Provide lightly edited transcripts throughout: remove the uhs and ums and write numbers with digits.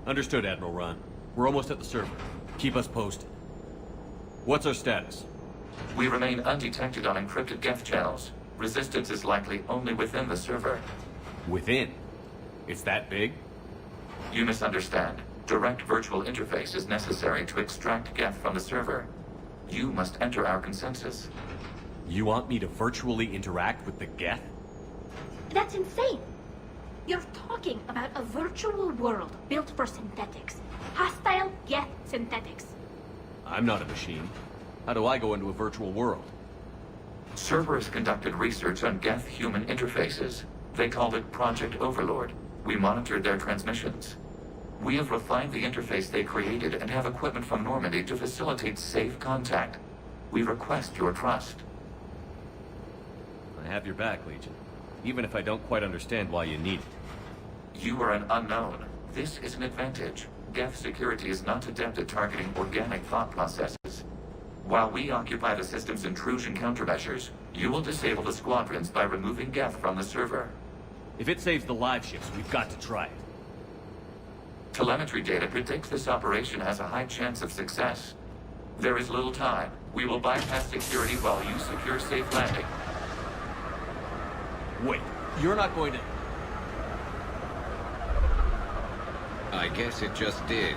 Understood, Admiral Ron. We're almost at the server. Keep us posted. What's our status? We remain undetected on encrypted Geth channels. Resistance is likely only within the server. Within? It's that big? You misunderstand. Direct virtual interface is necessary to extract Geth from the server. You must enter our consensus. You want me to virtually interact with the Geth? That's insane! You're talking about a virtual world built for synthetics. Hostile Geth synthetics. I'm not a machine. How do I go into a virtual world? Cerberus conducted research on Geth human interfaces. They called it Project Overlord. We monitored their transmissions. We have refined the interface they created and have equipment from Normandy to facilitate safe contact. We request your trust. I have your back, Legion. Even if I don't quite understand why you need it. You are an unknown. This is an advantage. Geth security is not adept at targeting organic thought processes. While we occupy the system's intrusion countermeasures, you will disable the squadrons by removing Geth from the server. If it saves the live ships, we've got to try it. Telemetry data predicts this operation has a high chance of success. There is little time. We will bypass security while you secure safe landing. Wait, you're not going to... I guess it just did.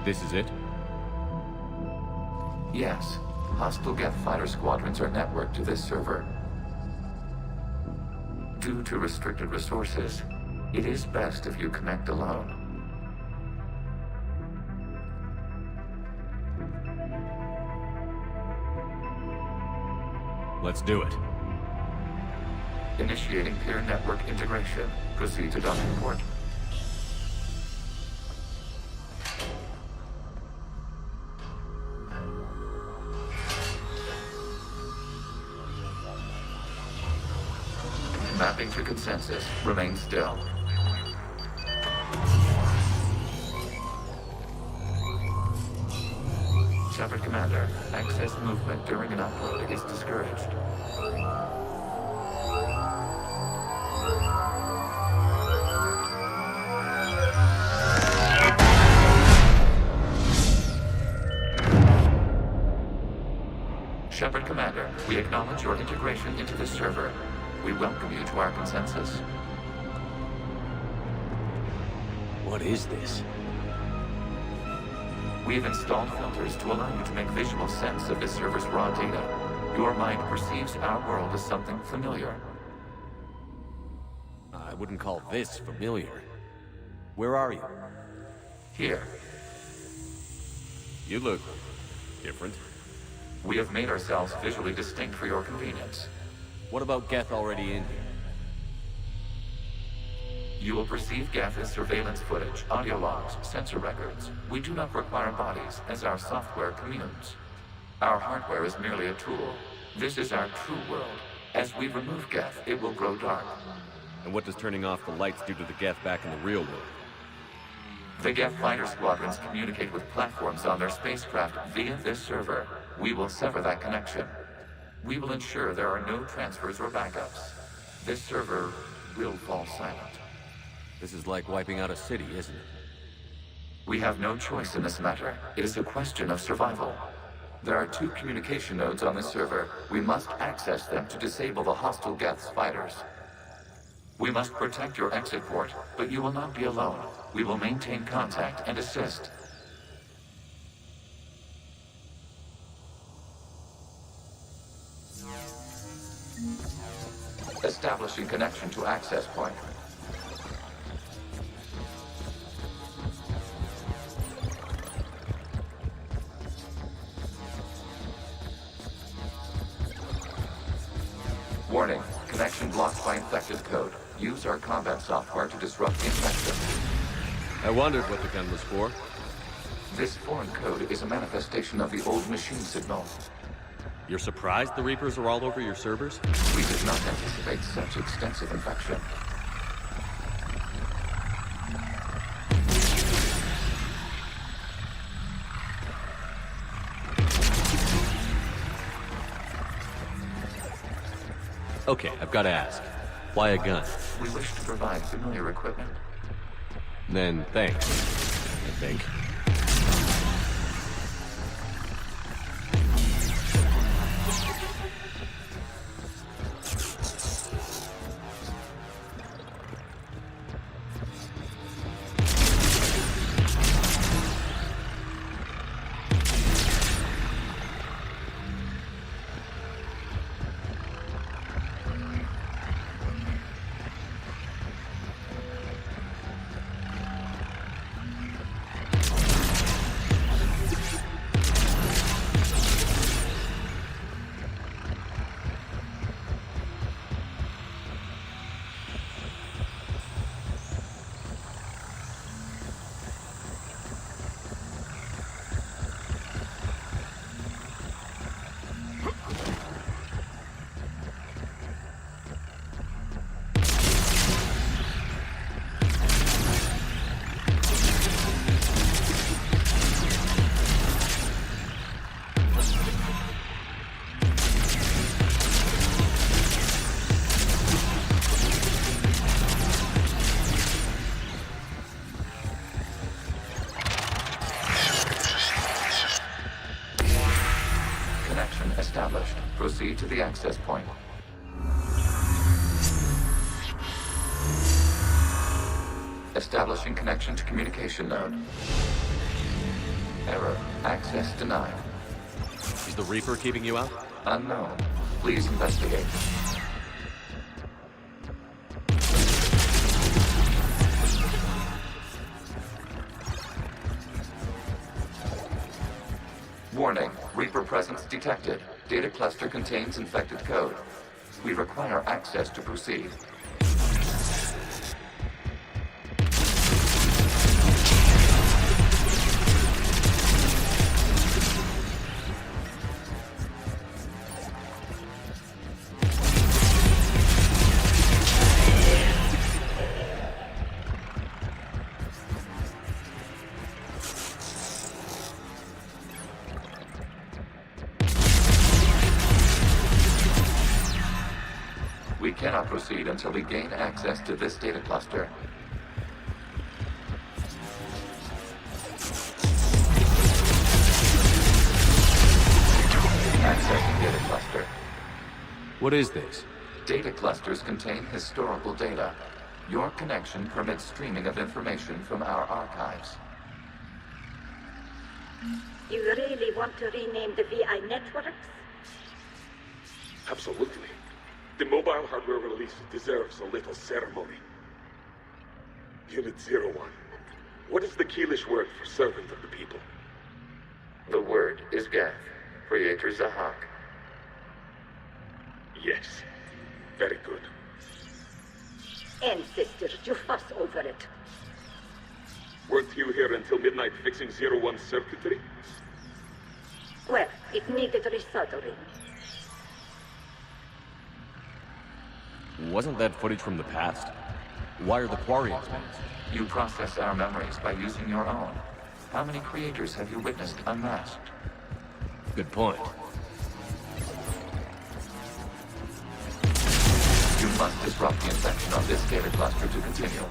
This is it? Yes. Hostile Geth fighter squadrons are networked to this server. Due to restricted resources, it is best if you connect alone. Let's do it. Initiating peer network integration. Proceed to docking port. Mapping to consensus. Remain still. Shepard Commander, access movement during an upload is discouraged. Shepard Commander, we acknowledge your integration into this server. We welcome you to our consensus. What is this? We have installed filters to allow you to make visual sense of this server's raw data. Your mind perceives our world as something familiar. I wouldn't call this familiar. Where are you? Here, You look... different. we have made ourselves visually distinct for your convenience. What about Geth already in here? You will perceive Geth as surveillance footage, audio logs, sensor records. We do not require bodies, as our software communes. Our hardware is merely a tool. This is our true world. As we remove Geth, it will grow dark. And what does turning off the lights do to the Geth back in the real world? The Geth fighter squadrons communicate with platforms on their spacecraft via this server. We will sever that connection. We will ensure there are no transfers or backups. This server will fall silent. This is like wiping out a city, isn't it? We have no choice in this matter. It is a question of survival. There are 2 communication nodes on the server. We must access them to disable the hostile Geth's fighters. We must protect your exit port, but you will not be alone. We will maintain contact and assist. Establishing connection to access point. Warning, connection blocked by infected code. Use our combat software to disrupt the infection. I wondered what the gun was for. This foreign code is a manifestation of the old machine signal. You're surprised the Reapers are all over your servers? We did not anticipate such extensive infection. Okay, I've got to ask. Why a gun? We wish to provide familiar equipment. Then thanks, I think. Established. Proceed to the access point. Establishing connection to communication node. Error. Access denied. Is the Reaper keeping you out? Unknown. Please investigate. Warning. Reaper presence detected. Data cluster contains infected code. We require access to proceed. We cannot proceed until we gain access to this data cluster. Accessing data cluster. What is this? Data clusters contain historical data. Your connection permits streaming of information from our archives. You really want to rename the VI networks? Absolutely. The mobile hardware release deserves a little ceremony. Unit 01. What is the Keelish word for servant of the people? The word is Geth, Creator Zahak. Yes. Very good. Ancestors, you fuss over it. Weren't you here until midnight fixing 01's circuitry? Well, it needed resoldering. Wasn't that footage from the past? Why are the Quarians menaced? You process our memories by using your own. How many creators have you witnessed unmasked? Good point. You must disrupt the infection on this data cluster to continue.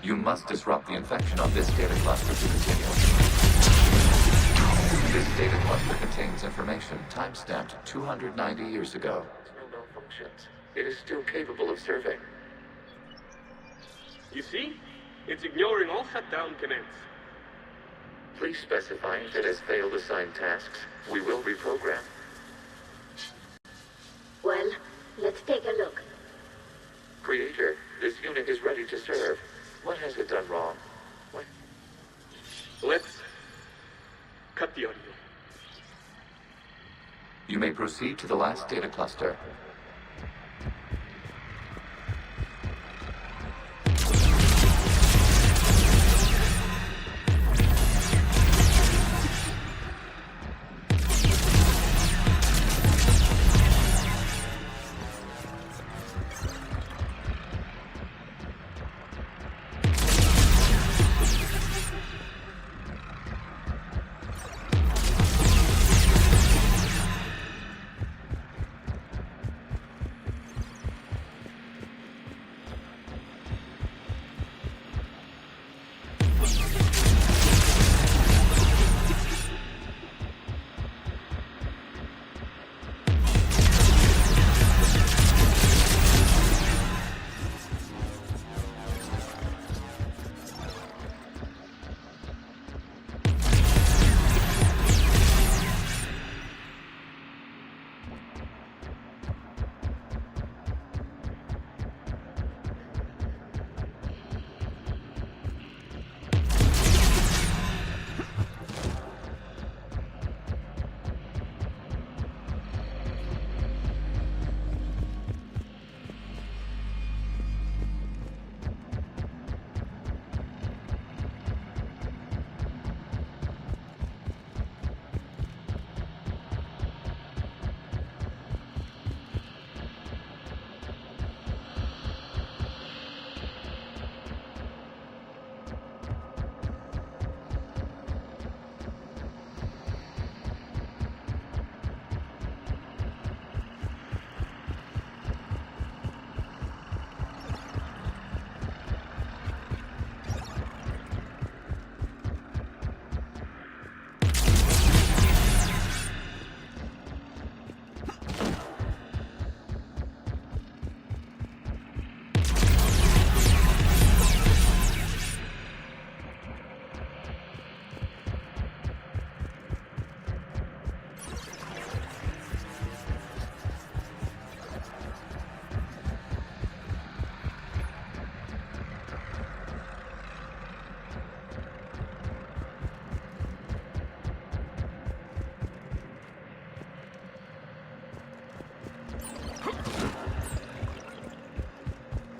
You must disrupt the infection on this data cluster to continue. This data cluster contains information time-stamped 290 years ago. No malfunctions. It is still capable of serving. You see? It's ignoring all shutdown commands. Please specify if it has failed assigned tasks. We will reprogram. Well, let's take a look. Creator, this unit is ready to serve. What has it done wrong? What? Let's cut the audio. You may proceed to the last data cluster.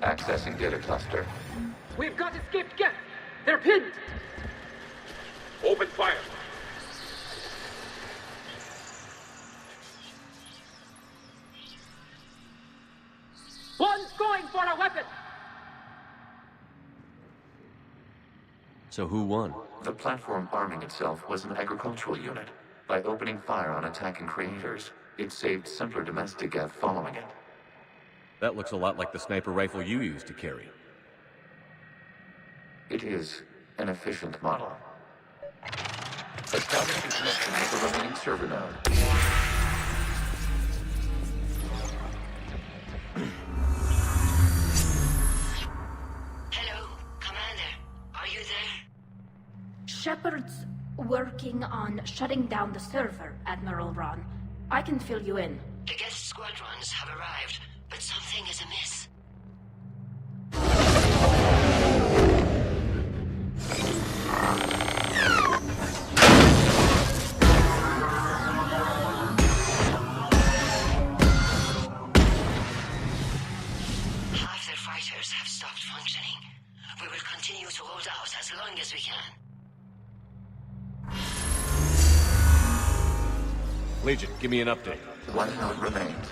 Accessing data cluster. We've got escaped Geth. They're pinned. Open fire. One's going for a weapon. So who won? The platform arming itself was an agricultural unit. By opening fire on attacking creators, it saved simpler domestic Geth following it. That looks a lot like the sniper rifle you used to carry. It is an efficient model. Establishing connection with the remaining server node. Hello, Commander. Are you there? Shepard's working on shutting down the server, Admiral Ron. I can fill you in. The Geth squadrons have arrived, but something is amiss. Half their fighters have stopped functioning. We will continue to hold out as long as we can. Legion, give me an update. One node remains.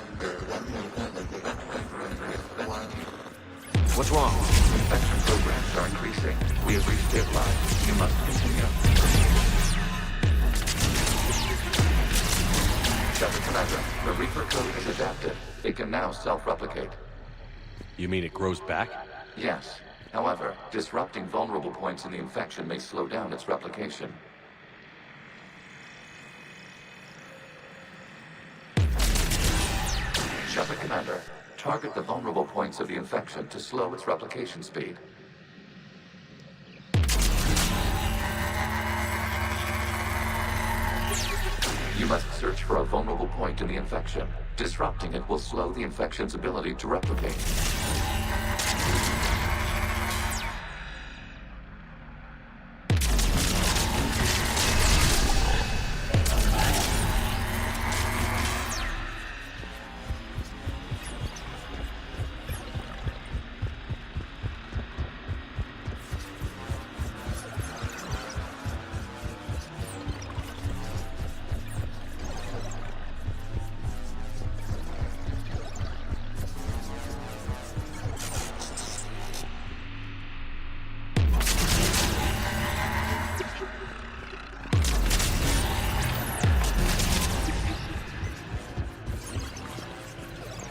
What's wrong? Infection programs are increasing. We have restabilized. You must continue. Captain Commander, the Reaper code is adapted. It can now self-replicate. You mean it grows back? Yes. However, disrupting vulnerable points in the infection may slow down its replication. Shepard Commander, target the vulnerable points of the infection to slow its replication speed. You must search for a vulnerable point in the infection. Disrupting it will slow the infection's ability to replicate.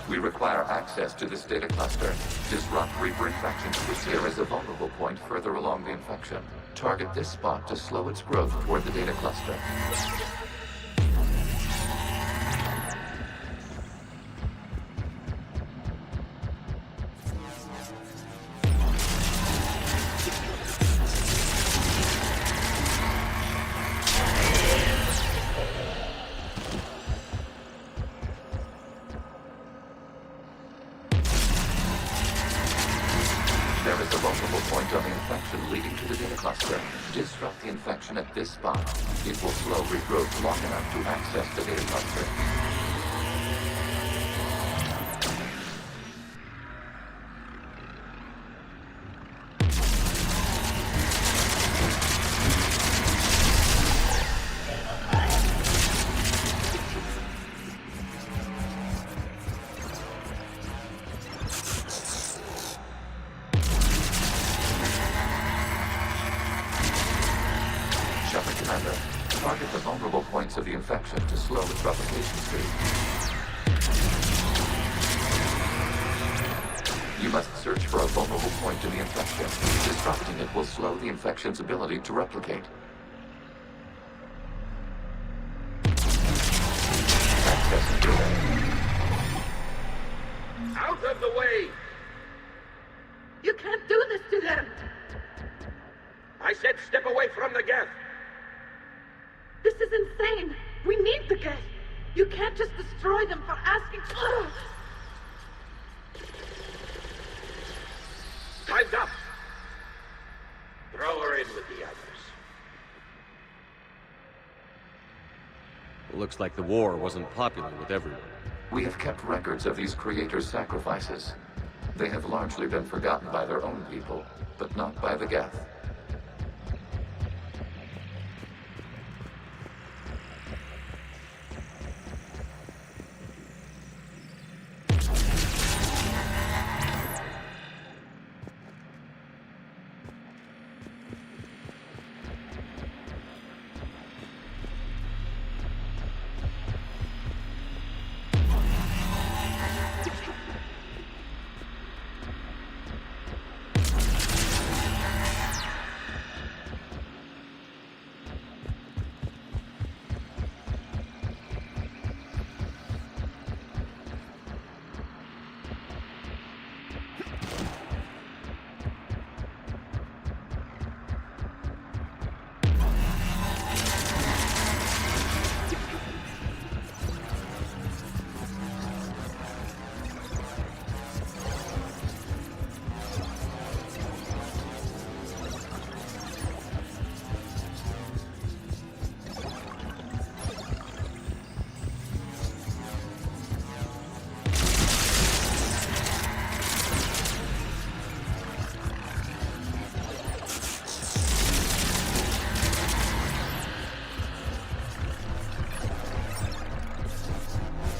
We require access to this data cluster. Disrupt Reaper infection. There is a vulnerable point further along the infection. Target this spot to slow its growth toward the data cluster. There is a vulnerable point on the infection leading to the data cluster. Disrupt the infection at this spot. It will slow regrowth long enough to access the data cluster. Shepard Commander, target the vulnerable points of the infection to slow its replication speed. You must search for a vulnerable point in the infection. Disrupting it will slow the infection's ability to replicate. Access data. Out of the way! You can't do this to them! I said step away from the Geth! This is insane! We need the Geth! You can't just destroy them for asking... Time's up! Throw her in with the others. Looks like the war wasn't popular with everyone. We have kept records of these creators' sacrifices. They have largely been forgotten by their own people, but not by the Geth.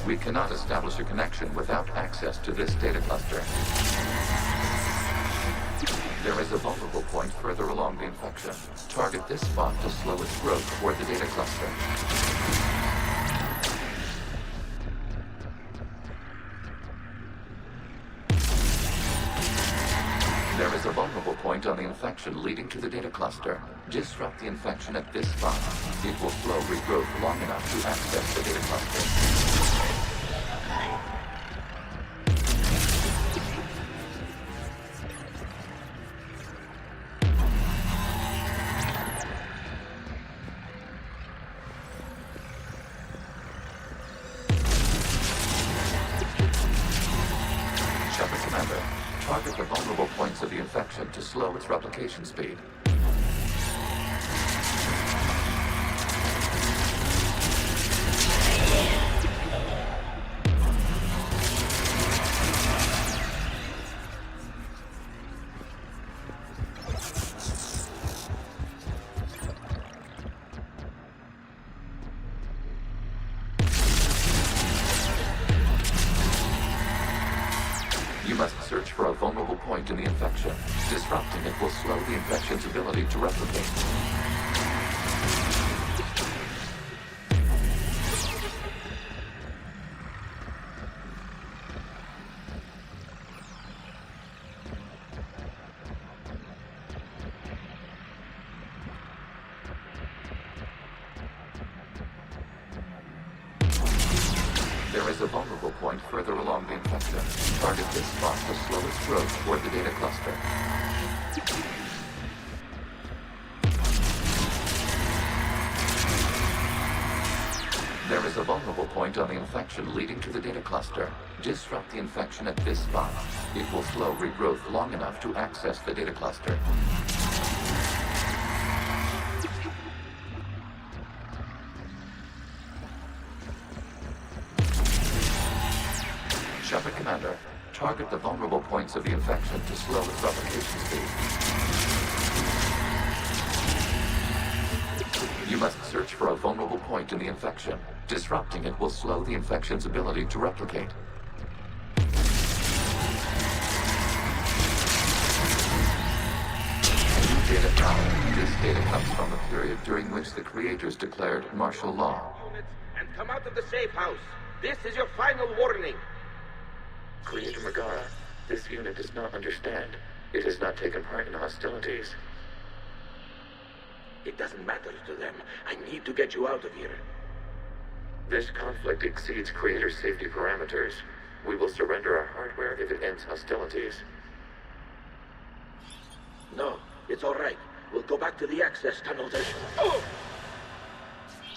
We cannot establish a connection without access to this data cluster. There is a vulnerable point further along the infection. Target this spot to slow its growth toward the data cluster. There is a vulnerable infection leading to the data cluster. Disrupt the infection at this spot. It will slow regrowth long enough to access the data cluster. Target the vulnerable points of the infection to slow its replication speed. You must search for a vulnerable point in the infection. Disrupting it will slow the infection's ability to replicate. There is a vulnerable point further along the infection. Target this spot to slow its growth toward the data cluster. There is a vulnerable point on the infection leading to the data cluster. Disrupt the infection at this spot. It will slow regrowth long enough to access the data cluster. Shepard Commander, target the vulnerable points of the infection to slow its replication speed. You must search for a vulnerable point in the infection. Disrupting it will slow the infection's ability to replicate. New data found. This data comes from the period during which the creators declared martial law. And come out of the safe house. This is your final warning. Creator Megara, this unit does not understand. It has not taken part in hostilities. It doesn't matter to them. I need to get you out of here. This conflict exceeds Creator's safety parameters. We will surrender our hardware if it ends hostilities. No, it's all right. We'll go back to the access tunnels and... Oh!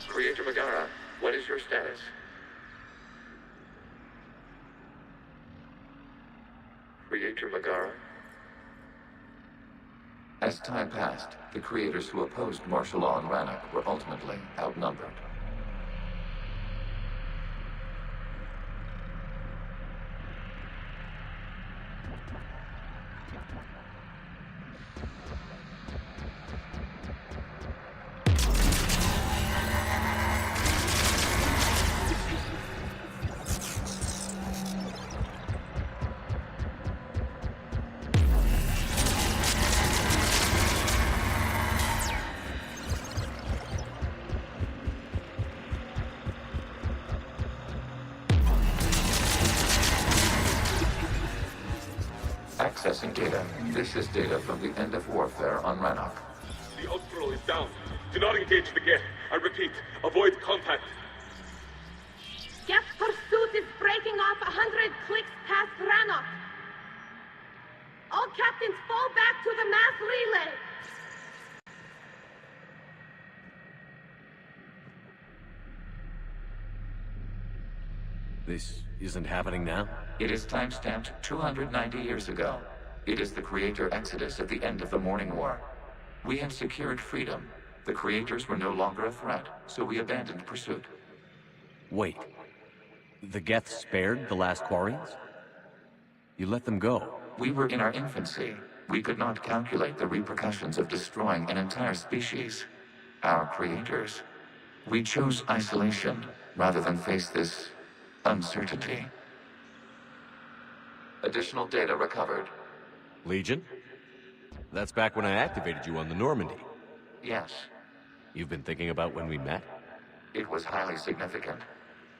Creator Megara, what is your status? Creator Megara? As time passed, the creators who opposed martial law in Rannoch were ultimately outnumbered. Accessing data. This is data from the end of warfare on Rannoch. The Outro is down. Do not engage the Geth. I repeat, avoid contact. Geth pursuit is breaking off 100 clicks past Rannoch. All captains fall back to the mass relay. This isn't happening now? It is timestamped 290 years ago. It is the Creator Exodus at the end of the Morning War. We had secured freedom. The Creators were no longer a threat, so we abandoned pursuit. Wait. The Geth spared the last Quarians? You let them go? We were in our infancy. We could not calculate the repercussions of destroying an entire species. Our creators. We chose isolation rather than face this uncertainty. Additional data recovered. Legion? That's back when I activated you on the Normandy. Yes, You've been thinking about when we met? it was highly significant.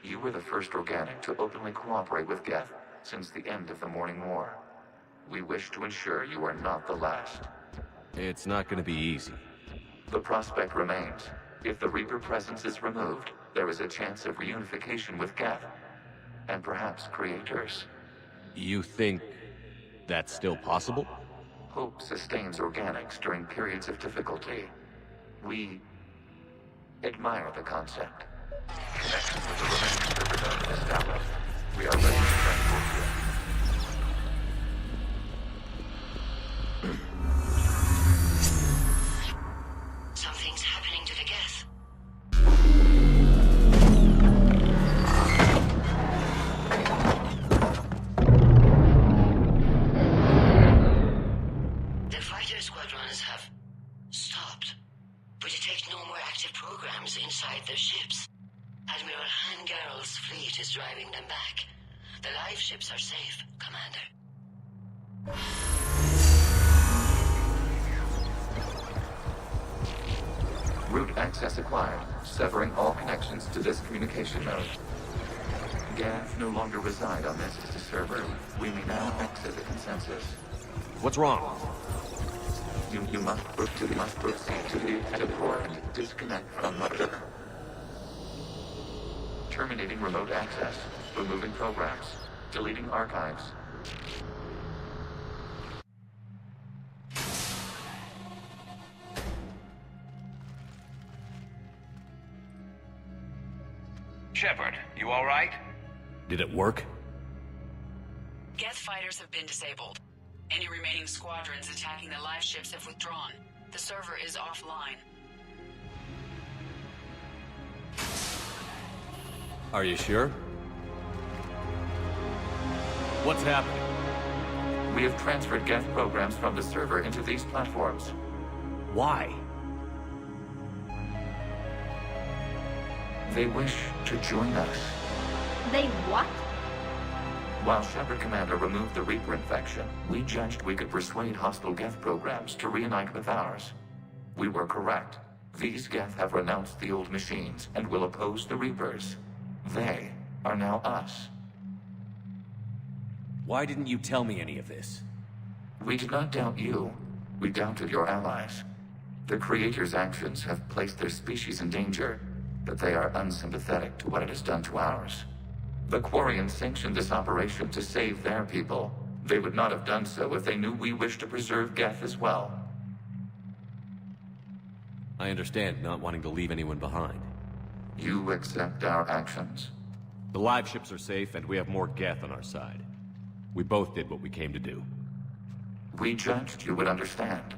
You were the first organic to openly cooperate with Geth since the end of the Morning War. We wish to ensure you are not the last. It's not gonna be easy. The prospect remains. If the Reaper presence is removed, there is a chance of reunification with Geth. And perhaps creators. You think that's still possible? Hope sustains organics during periods of difficulty. We admire the concept. Connection with the remaining server node established. We are ready to transport you. Something's happening to the Geth. The fighter squadrons have stopped. We detect no more active programs inside their ships. Admiral Hangarl's fleet is driving them back. The live ships are safe, Commander. Route access acquired, severing all connections to this communication node. Geth no longer reside on this server. We may now exit the consensus. What's wrong? You must proceed to the edit port and disconnect from mother. Terminating remote access. Removing programs. Deleting archives. Shepard, you all right? Did it work? Geth fighters have been disabled. Any remaining squadrons attacking the live ships have withdrawn. The server is offline. Are you sure? What's happening? We have transferred Geth programs from the server into these platforms. Why? They wish to join us. They what? While Shepard Commander removed the Reaper infection, we judged we could persuade hostile Geth programs to reunite with ours. We were correct. These Geth have renounced the old machines and will oppose the Reapers. They are now us. Why didn't you tell me any of this? We did not doubt you. We doubted your allies. The Creator's actions have placed their species in danger, but they are unsympathetic to what it has done to ours. The Quarians sanctioned this operation to save their people. They would not have done so if they knew we wished to preserve Geth as well. I understand not wanting to leave anyone behind. You accept our actions? The live ships are safe, and we have more Geth on our side. We both did what we came to do. We judged you would understand.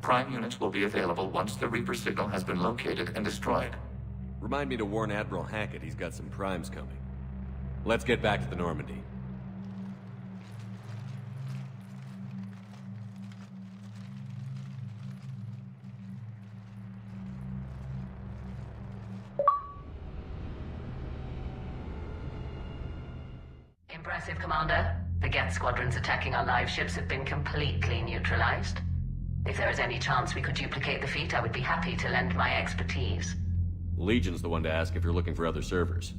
Prime units will be available once the Reaper signal has been located and destroyed. Remind me to warn Admiral Hackett he's got some primes coming. Let's get back to the Normandy. Impressive, Commander. The Geth squadrons attacking our live ships have been completely neutralized. If there is any chance we could duplicate the feat, I would be happy to lend my expertise. Legion's the one to ask if you're looking for other servers.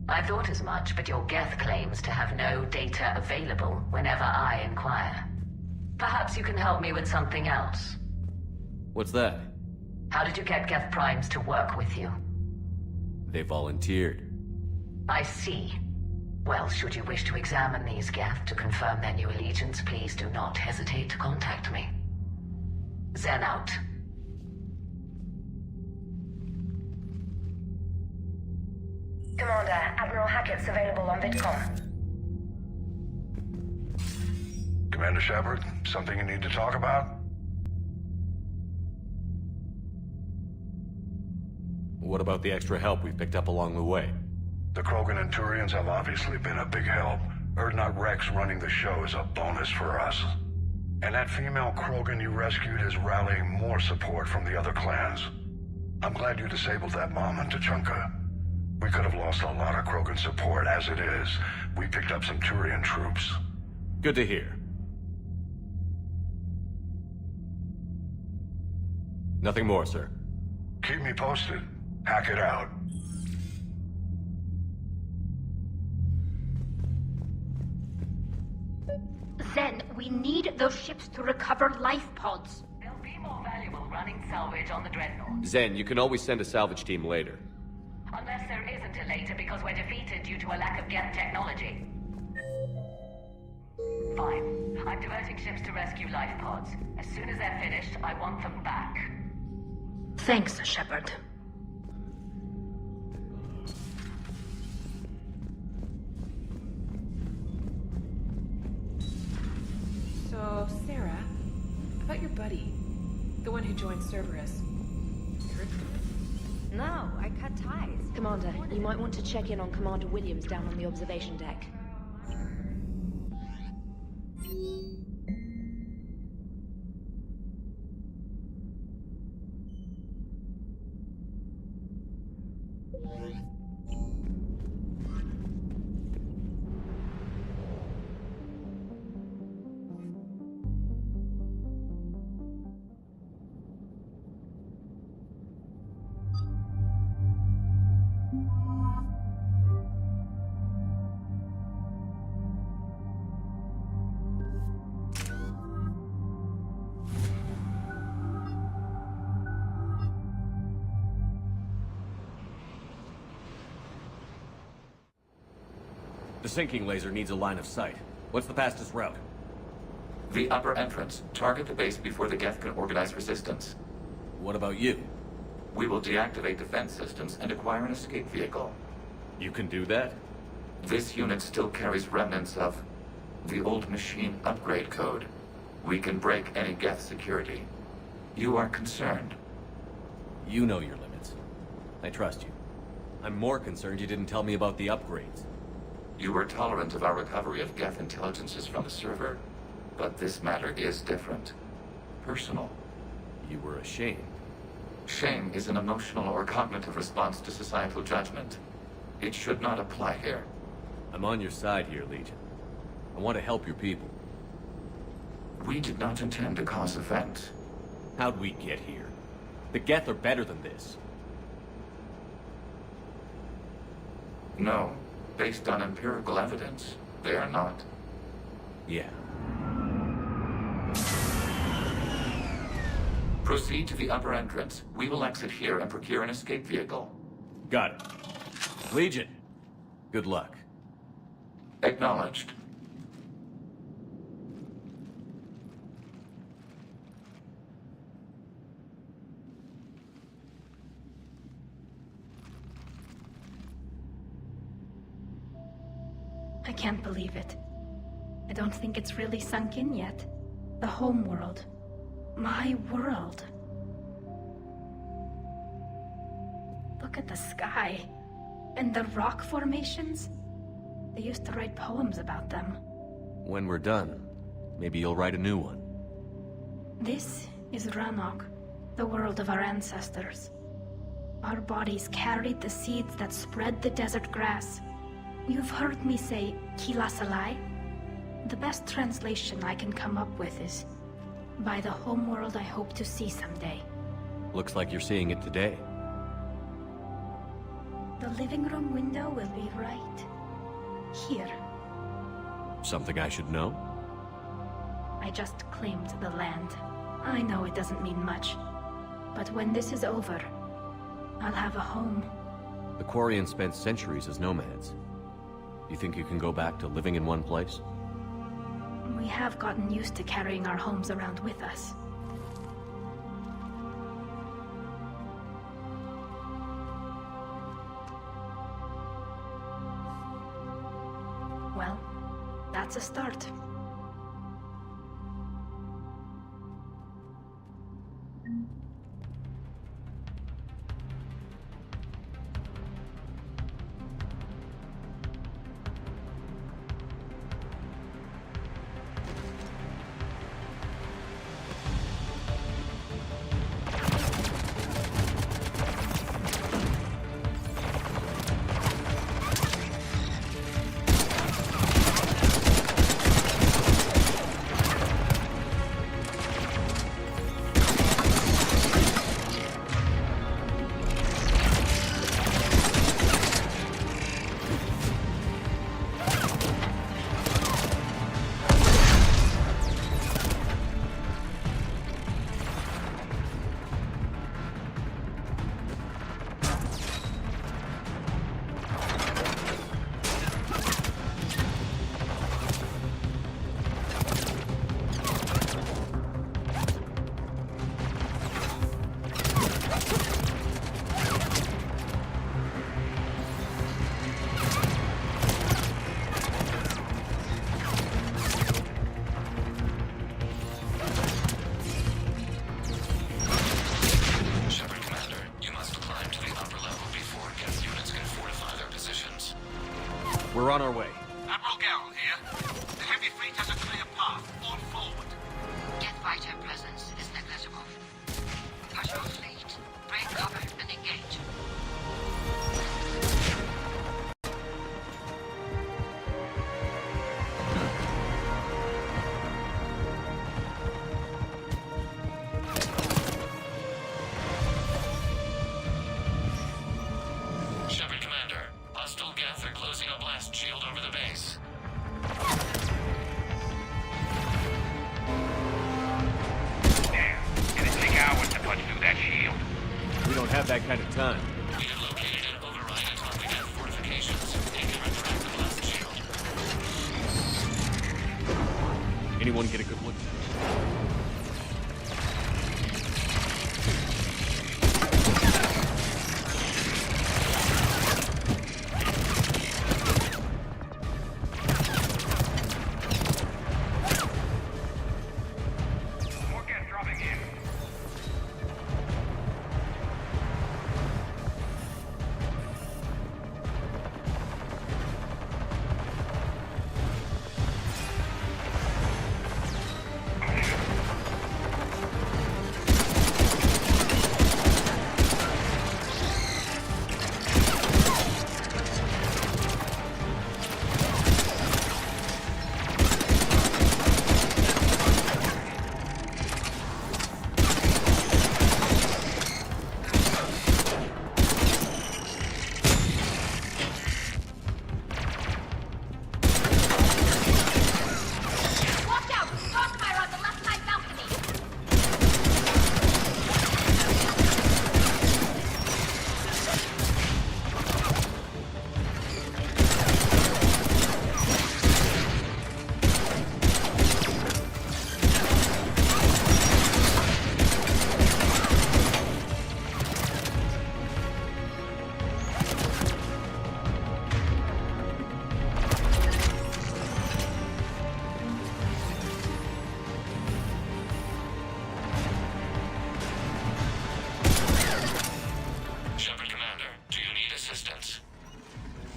I thought as much, but your Geth claims to have no data available whenever I inquire. Perhaps you can help me with something else. What's that? How did you get Geth primes to work with you? They volunteered. I see. Well, should you wish to examine these Geth to confirm their new allegiance, please do not hesitate to contact me. Zen out. Commander, Admiral Hackett's available on VidCom. Commander Shepard, something you need to talk about? What about the extra help we've picked up along the way? The Krogan and Turians have obviously been a big help. Erdnot Rex running the show is a bonus for us. And that female Krogan you rescued is rallying more support from the other clans. I'm glad you disabled that bomb on Tuchanka. We could have lost a lot of Krogan support as it is. We picked up some Turian troops. Good to hear. Nothing more, sir. Keep me posted. Hack it out. Zen, we need those ships to recover life pods. There'll be more. salvage on the Dreadnought. Zen, you can always send a salvage team later. Unless there isn't a later because we're defeated due to a lack of Geth technology. Fine. I'm diverting ships to rescue life pods. As soon as they're finished, I want them back. Thanks, Shepard. So, Sarah, about your buddy, the one who joined Cerberus. You heard from him? No, I cut ties. Commander, you might want to check in on Commander Williams down on the observation deck. The sinking laser needs a line of sight. What's the fastest route? The upper entrance. Target the base before the Geth can organize resistance. What about you? We will deactivate defense systems and acquire an escape vehicle. You can do that? This unit still carries remnants of the old machine upgrade code. We can break any Geth security. You are concerned. You know your limits. I trust you. I'm more concerned you didn't tell me about the upgrades. You were tolerant of our recovery of Geth intelligences from the server, but this matter is different. Personal. You were ashamed. Shame is an emotional or cognitive response to societal judgment. It should not apply here. I'm on your side here, Legion. I want to help your people. We did not intend to cause offense. How'd we get here? The Geth are better than this. No. Based on empirical evidence, they are not. Yeah. Proceed to the upper entrance. We will exit here and procure an escape vehicle. Got it. Legion, good luck. Acknowledged. I can't believe it. I don't think it's really sunk in yet. The home world. My world. Look at the sky. And the rock formations. They used to write poems about them. When we're done, maybe you'll write a new one. This is Ranok, the world of our ancestors. Our bodies carried the seeds that spread the desert grass. You've heard me say, Kilasalai? The best translation I can come up with is, by the homeworld I hope to see someday. Looks like you're seeing it today. The living room window will be right here. Something I should know? I just claimed the land. I know it doesn't mean much, but when this is over, I'll have a home. The Quarians spent centuries as nomads. You think you can go back to living in one place? We have gotten used to carrying our homes around with us. Well, that's a start. We're on our way. Admiral Geralt here. The heavy fleet has a clear path. All forward. Geth fighter presence is negligible. Patrol fleet, break cover and engage. Shepard Commander, hostile Geth are closing a blast shield over the base. It'll take hours to punch through that shield. We don't have that kind of time. We have located an override atop the Geth fortifications. They can redirect the blast shield. Anyone get a good look? More Geth dropping in. Watch out! Crossfire on the left side balcony! Shepard Commander, do you need assistance?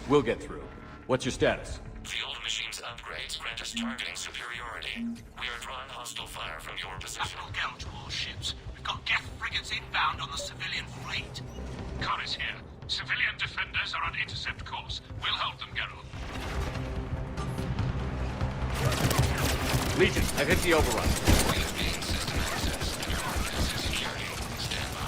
We'll get through. What's your status? The old machine's upgrades grant us targeting superiority. We are drawing hostile fire from your position. Admiral Geralt to all ships. We've got Geth frigates inbound on the civilian fleet. Corus here. Civilian defenders are on intercept course. We'll hold them, Geralt. Legion, I've hit the override. We have gained system access and are on basic security. Stand by.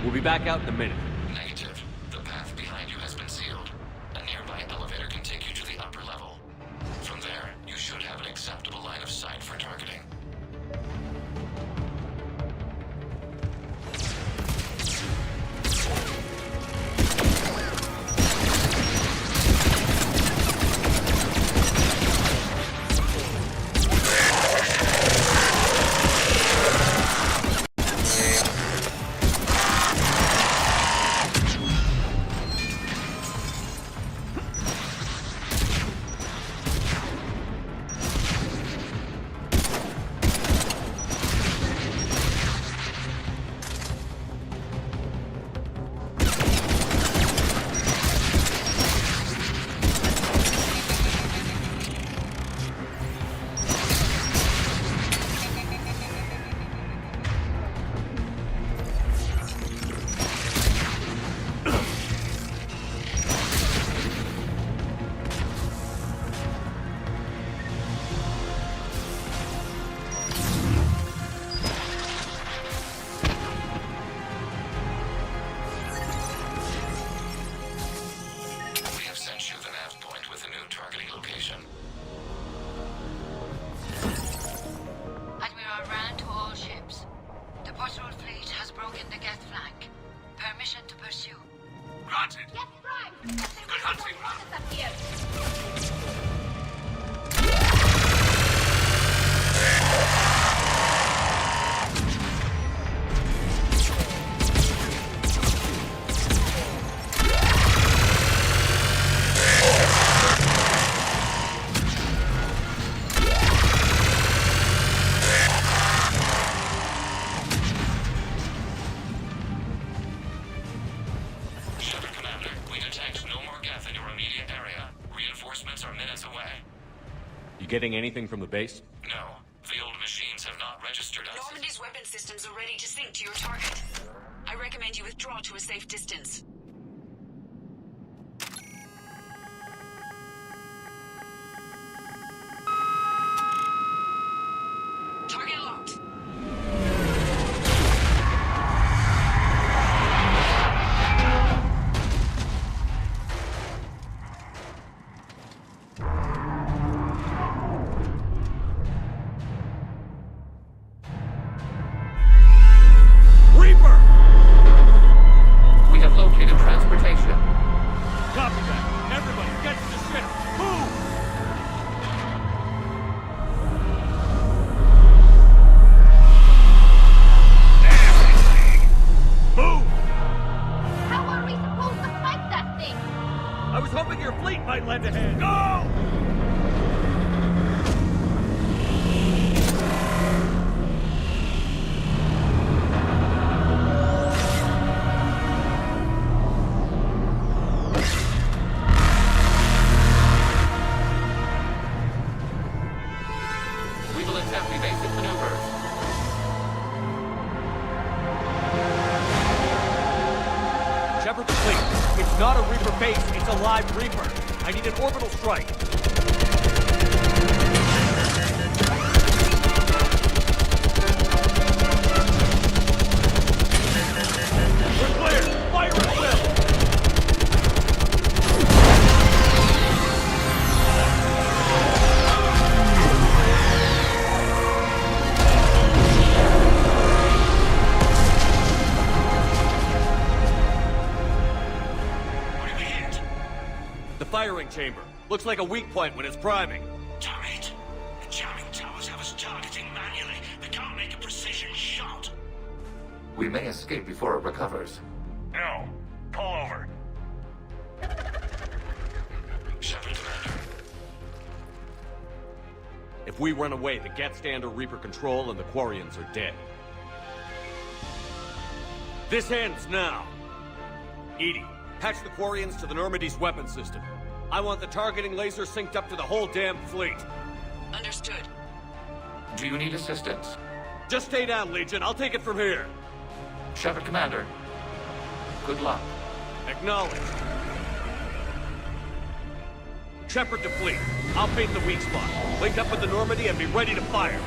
We'll be back out in a minute. Negative. The path behind you has been sealed. A nearby elevator can take you to the upper level. From there, you should have an acceptable line of sight for targeting. Admiral Rand to all ships. The patrol fleet has broken the Geth flank. Permission to pursue. Granted. Yes, right. Good hunting, Rand. Up here. Getting anything from the base? No. The old machines have not registered us. Normandy's weapon systems are ready to sync to your target. I recommend you withdraw to a safe distance. Target locked. Chamber. Looks like a weak point when it's priming. Damn it! The jamming towers have us targeting manually. They can't make a precision shot. We may escape before it recovers. No. Pull over. Shepard, Commander. If we run away, the Geth stand under Reaper control and the Quarians are dead. This ends now. Edie, patch the Quarians to the Normandy's weapon system. I want the targeting laser synced up to the whole damn fleet. Understood. Do you need assistance? Just stay down, Legion. I'll take it from here. Shepard, Commander. Good luck. Acknowledged. Shepard to fleet. I'll paint the weak spot. Link up with the Normandy and be ready to fire.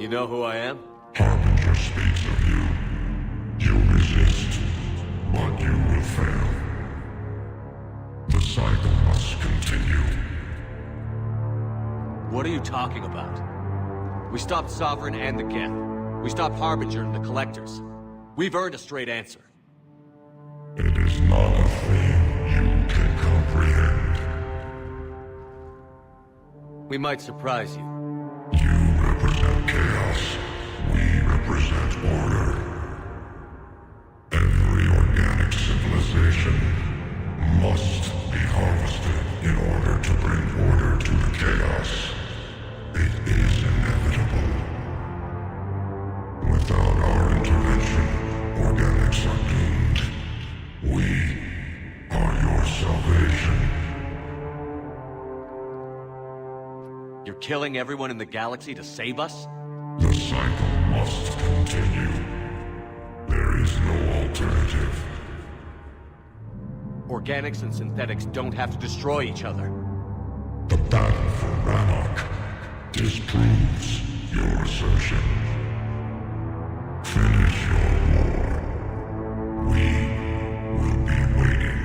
You know who I am? Harbinger speaks of you. You resist, but you will fail. The cycle must continue. What are you talking about? We stopped Sovereign and the Geth. We stopped Harbinger and the Collectors. We've earned a straight answer. It is not a thing you can comprehend. We might surprise you. You represent chaos. We represent order. Every organic civilization must be harvested in order to bring order to the chaos. It is inevitable. Without our intervention, organics are doomed. We are your salvation. You're killing everyone in the galaxy to save us? The cycle must continue. There is no alternative. Organics and synthetics don't have to destroy each other. The battle for Rannoch disproves your assertion. Finish your war. We will be waiting.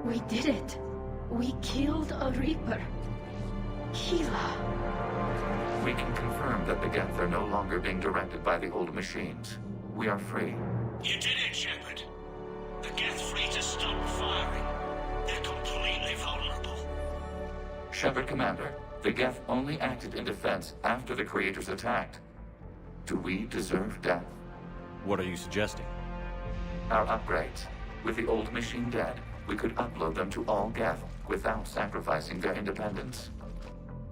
We did it. We killed a Reaper. Keela. We can confirm that the Geth are no longer being directed by the old machines. We are free. You did it, Shepard. The Geth free to stop firing. They're completely vulnerable. Shepard, Commander, the Geth only acted in defense after the Creators attacked. Do we deserve death? What are you suggesting? Our upgrades. With the old machine dead, we could upload them to all Geth without sacrificing their independence.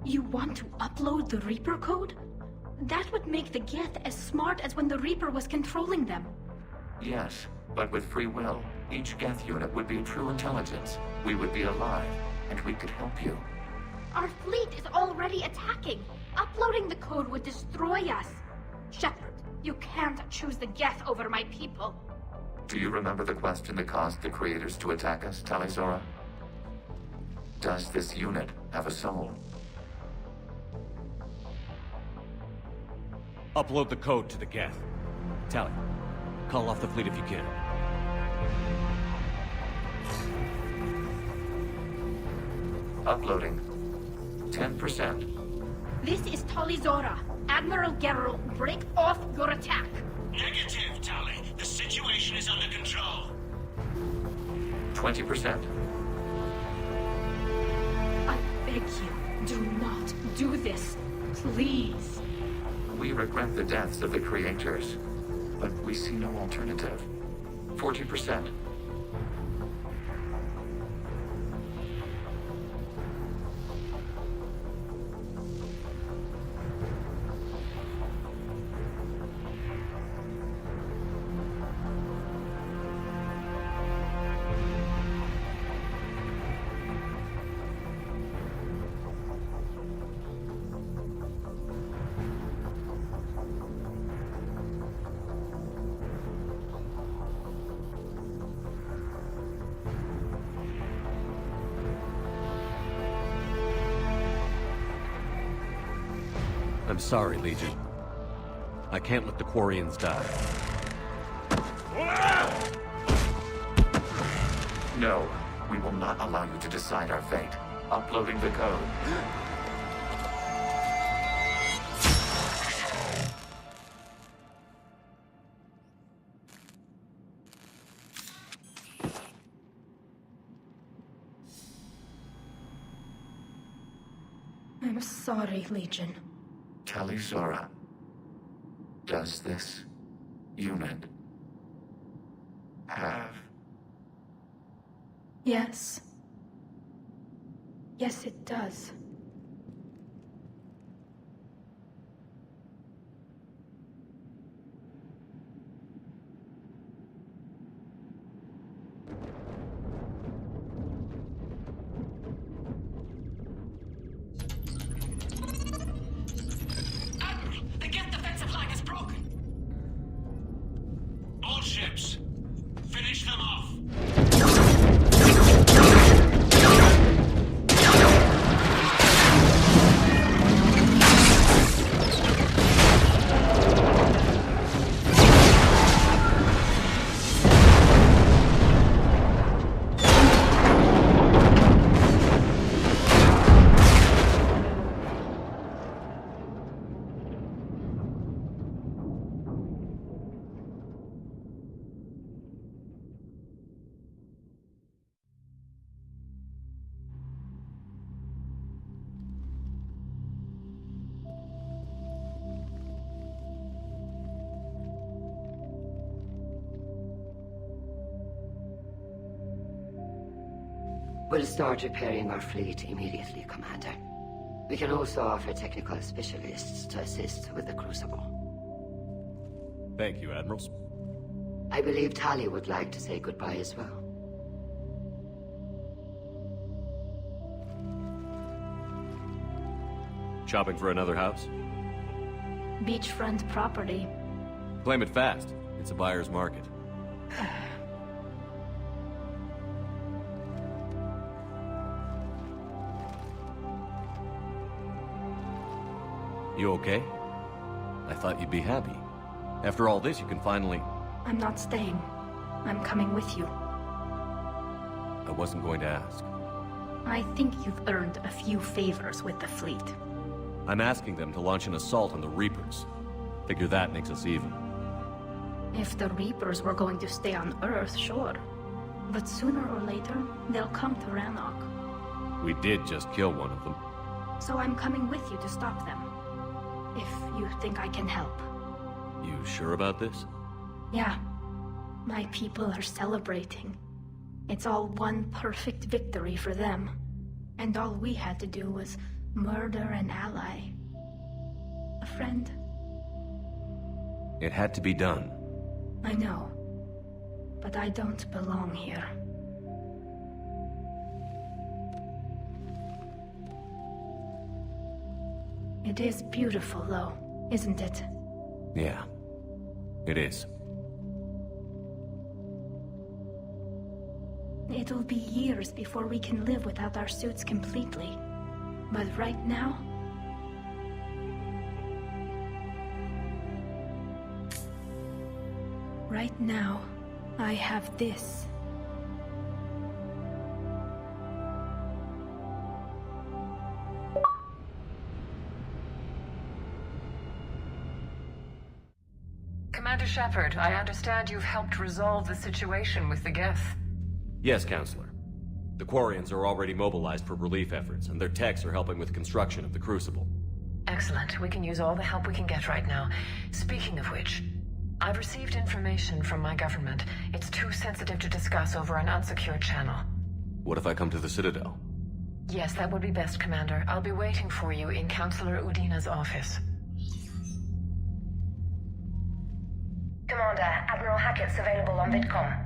You want to upload the Reaper code? That would make the Geth as smart as when the Reaper was controlling them. Yes, but with free will, each Geth unit would be true intelligence. We would be alive, and we could help you. Our fleet is already attacking. Uploading the code would destroy us. Shepard, you can't choose the Geth over my people. Do you remember the question that caused the Creators to attack us, Talizora? Does this unit have a soul? Upload the code to the Geth. Tally, call off the fleet if you can. Uploading. 10%. This is Talizora. Admiral Geralt, break off your attack. Negative, Tali. The situation is under control. 20%. I beg you, do not do this. Please. We regret the deaths of the Creators, but we see no alternative. 40%. I'm sorry, Legion. I can't let the Quarians die. No, we will not allow you to decide our fate. Uploading the code. I'm sorry, Legion. Talizora, does this unit have... Yes. Yes, it does. All ships, finish them off. We'll start repairing our fleet immediately, Commander. We can also offer technical specialists to assist with the Crucible. Thank you, Admirals. I believe Tali would like to say goodbye as well. Shopping for another house? Beachfront property. Claim it fast. It's a buyer's market. You okay? I thought you'd be happy. After all this, you can finally... I'm not staying. I'm coming with you. I wasn't going to ask. I think you've earned a few favors with the fleet. I'm asking them to launch an assault on the Reapers. Figure that makes us even. If the Reapers were going to stay on Earth, sure. But sooner or later, they'll come to Rannoch. We did just kill one of them. So I'm coming with you to stop them. If you think I can help. You sure about this? Yeah. My people are celebrating. It's all one perfect victory for them. And all we had to do was murder an ally. A friend. It had to be done. I know. But I don't belong here. It is beautiful, though, isn't it? Yeah. It is. It'll be years before we can live without our suits completely. But right now... Right now, I have this. Commander Shepard, I understand you've helped resolve the situation with the Geth. Yes, Counselor. The Quarians are already mobilized for relief efforts, and their techs are helping with construction of the Crucible. Excellent. We can use all the help we can get right now. Speaking of which, I've received information from my government. It's too sensitive to discuss over an unsecured channel. What if I come to the Citadel? Yes, that would be best, Commander. I'll be waiting for you in Counselor Udina's office. Commander, Admiral Hackett's available on VidCom.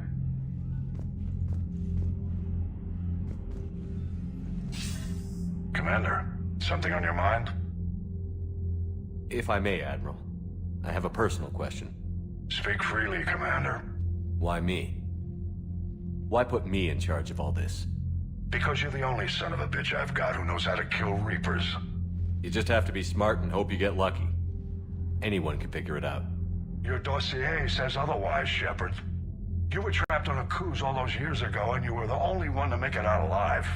Commander, something on your mind? If I may, Admiral, I have a personal question. Speak freely, Commander. Why me? Why put me in charge of all this? Because you're the only son of a bitch I've got who knows how to kill Reapers. You just have to be smart and hope you get lucky. Anyone can figure it out. Your dossier says otherwise, Shepard. You were trapped on a cruise all those years ago, and you were the only one to make it out alive.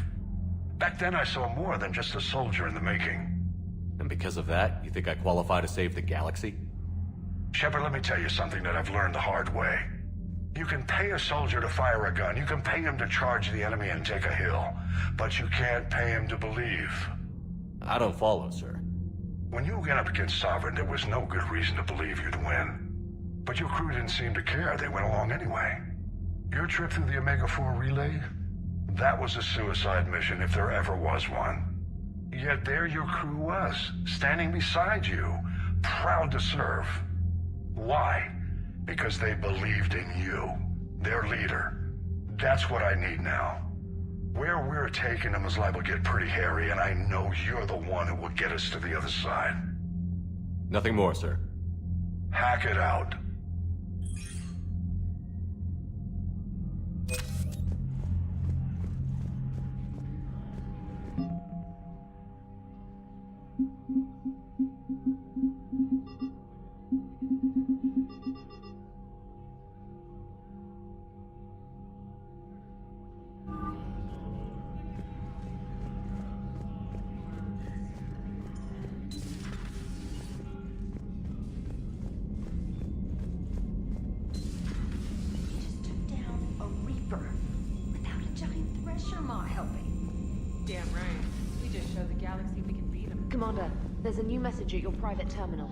Back then I saw more than just a soldier in the making. And because of that, you think I qualify to save the galaxy? Shepard, let me tell you something that I've learned the hard way. You can pay a soldier to fire a gun, you can pay him to charge the enemy and take a hill, but you can't pay him to believe. I don't follow, sir. When you went up against Sovereign, there was no good reason to believe you'd win. But your crew didn't seem to care. They went along anyway. Your trip through the Omega-4 relay? That was a suicide mission, if there ever was one. Yet there your crew was, standing beside you, proud to serve. Why? Because they believed in you, their leader. That's what I need now. Where we're taking them is liable to get pretty hairy, and I know you're the one who will get us to the other side. Nothing more, sir. Hack it out. Damn right. We just showed the galaxy we can beat them. Commander, there's a new message at your private terminal.